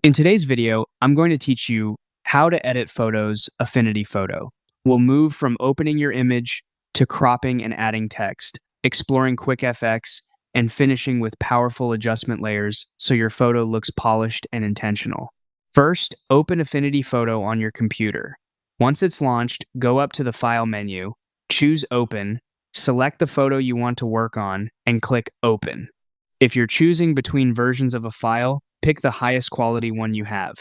In today's video, I'm going to teach you how to edit photos Affinity Photo. We'll move from opening your image to cropping and adding text, exploring quick FX, and finishing with powerful adjustment layers so your photo looks polished and intentional. First, open Affinity Photo on your computer. Once it's launched, go up to the File menu, choose Open, select the photo you want to work on, and click Open. If you're choosing between versions of a file, pick the highest quality one you have.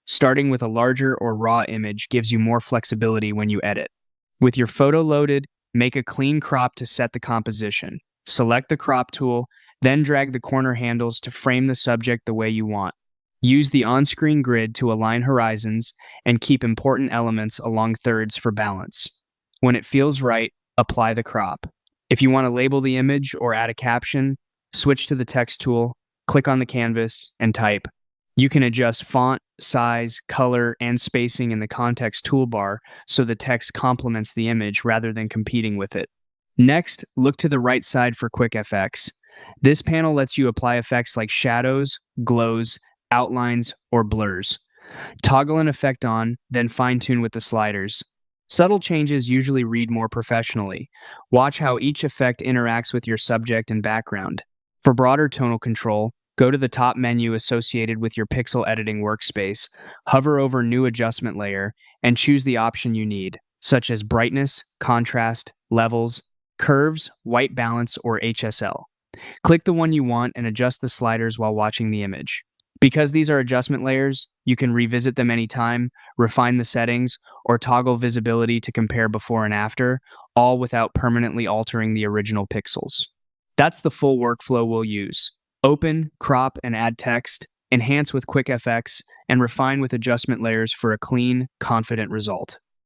Starting with a larger or raw image gives you more flexibility when you edit. With your photo loaded, make a clean crop to set the composition. Select the crop tool, then drag the corner handles to frame the subject the way you want. Use the on-screen grid to align horizons and keep important elements along thirds for balance. When it feels right, apply the crop. If you want to label the image or add a caption, switch to the text tool, click on the canvas, and type. You can adjust font, size, color, and spacing in the context toolbar so the text complements the image rather than competing with it. Next, look to the right side for quick FX. This panel lets you apply effects like shadows, glows, outlines, or blurs. Toggle an effect on, then fine-tune with the sliders. Subtle changes usually read more professionally. Watch how each effect interacts with your subject and background. For broader tonal control, go to the top menu associated with your pixel editing workspace, hover over New Adjustment Layer, and choose the option you need, such as brightness, contrast, levels, curves, white balance, or HSL. Click the one you want and adjust the sliders while watching the image. Because these are adjustment layers, you can revisit them anytime, refine the settings, or toggle visibility to compare before and after, all without permanently altering the original pixels. That's the full workflow we'll use. Open, crop, and add text, enhance with quick FX, and refine with adjustment layers for a clean, confident result.